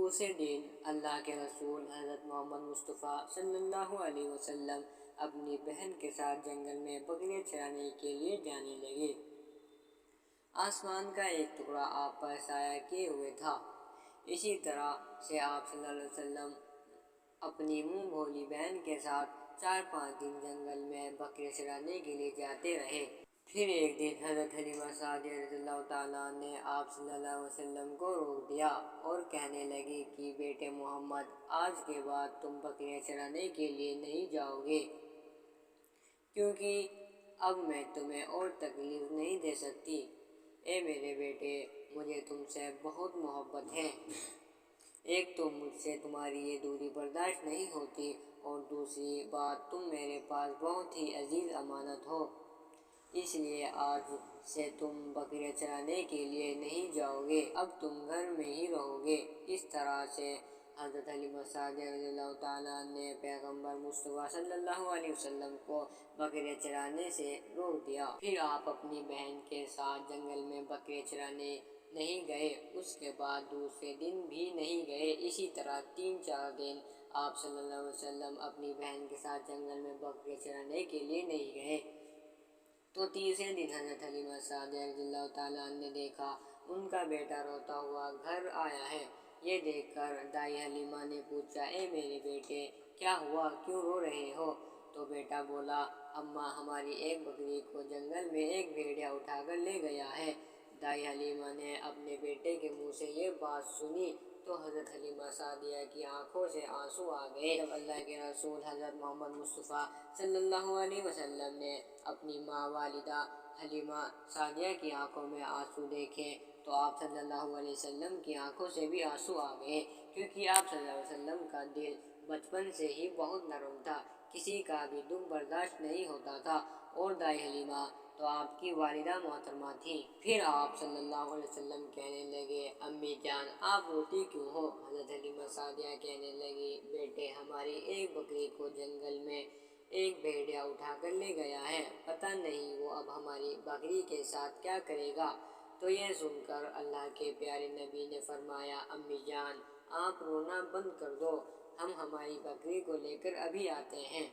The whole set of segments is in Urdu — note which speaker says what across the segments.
Speaker 1: دوسرے دن اللہ کے رسول حضرت محمد مصطفیٰ صلی اللہ علیہ وسلم اپنی بہن کے ساتھ جنگل میں بکریاں چرانے کے لیے جانے لگے۔ آسمان کا ایک ٹکڑا آپ پر سایہ کیے ہوئے تھا۔ اسی طرح سے آپ صلی اللہ علیہ وسلم اپنی منہ بھولی بہن کے ساتھ 4-5 دن جنگل میں بکریاں چرانے کے لیے جاتے رہے۔ پھر ایک دن حضرت حلیمہ سعدیہ رضی اللہ تعالیٰ عنہ نے آپ صلی اللہ علیہ وسلم کو روک دیا اور کہنے لگی کہ بیٹے محمد، آج کے بعد تم بکریاں چرانے کے لیے نہیں جاؤ گے، کیونکہ اب میں تمہیں اور تکلیف نہیں دے سکتی۔ اے میرے بیٹے، مجھے تم سے بہت محبت ہے۔ ایک تو مجھ سے تمہاری یہ دوری برداشت نہیں ہوتی، اور دوسری بات تم میرے پاس بہت ہی عزیز امانت ہو، اس لیے آج سے تم بکریاں چرانے کے لیے نہیں جاؤ گے، اب تم گھر میں ہی رہو گے۔ اس طرح سے حضرت حلیمہ سعدیہ رضی اللہ تعالیٰ عنہ نے پیغمبر مصطفیٰ صلی اللہ علیہ وسلم کو بکریاں چرانے سے روک دیا۔ پھر آپ اپنی بہن کے ساتھ جنگل میں بکریاں چرانے نہیں گئے، اس کے بعد دوسرے دن بھی نہیں گئے۔ اسی طرح 3-4 دن آپ صلی اللہ علیہ وسلم اپنی بہن کے ساتھ جنگل میں بکریاں چرانے کے لیے نہیں گئے۔ تو تیسرے دن حضرت حلیمہ سعدیہ رضی اللہ تعالیٰ عنہ نے دیکھا ان کا بیٹا روتا ہوا گھر آیا ہے۔ یہ دیکھ کر دائی حلیمہ نے پوچھا، اے میرے بیٹے، کیا ہوا، کیوں رو رہے ہو؟ تو بیٹا بولا، اماں، ہماری ایک بکری کو جنگل میں ایک بھیڑیا اٹھا کر لے گیا ہے۔ دائی حلیمہ نے اپنے بیٹے کے منہ سے یہ بات سنی تو حضرت حلیمہ سعدیہ کی آنکھوں سے آنسو آ گئے۔ جب اللہ کے رسول حضرت محمد مصطفیٰ صلی اللہ علیہ وسلم نے اپنی ماں والدہ حلیمہ سعدیہ کی آنکھوں میں آنسو دیکھے تو آپ صلی اللہ علیہ وسلم کی آنکھوں سے بھی آنسو آ گئے، کیونکہ آپ صلی اللہ علیہ وسلم کا دل بچپن سے ہی بہت نرم تھا، کسی کا بھی دکھ برداشت نہیں ہوتا تھا، اور دائی حلیمہ تو آپ کی والدہ محترمہ تھیں۔ پھر آپ صلی اللہ علیہ وسلم کہنے لگے، امی جان، آپ روتی کیوں ہو؟ حضرت حلیمہ سعدیہ کہنے لگی، بیٹے، ہماری ایک بکری کو جنگل میں ایک بھیڑیا اٹھا کر لے گیا ہے، پتہ نہیں وہ اب ہماری بکری کے ساتھ کیا کرے گا۔ تو یہ سن کر اللہ کے پیارے نبی نے فرمایا، امی جان، آپ رونا بند کر دو، ہم ہماری بکری کو لے کر ابھی آتے ہیں۔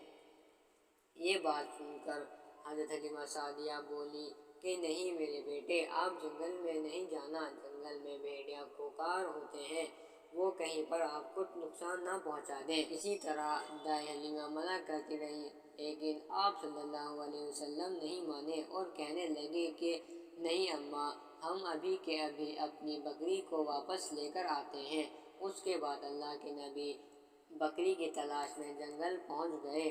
Speaker 1: یہ بات سن کر حضرت حلیمہ سعدیہ بولی کہ نہیں میرے بیٹے، آپ جنگل میں نہیں جانا، جنگل میں بھیڑیا خوکار ہوتے ہیں، وہ کہیں پر آپ کو نقصان نہ پہنچا دیں۔ اسی طرح دائی حلیمہ منع کرتی رہی، لیکن آپ صلی اللہ علیہ وسلم نہیں مانے اور کہنے لگے کہ نہیں اماں، ہم ابھی کے ابھی اپنی بکری کو واپس لے کر آتے ہیں۔ اس کے بعد اللہ کے نبی بکری کی تلاش میں جنگل پہنچ گئے۔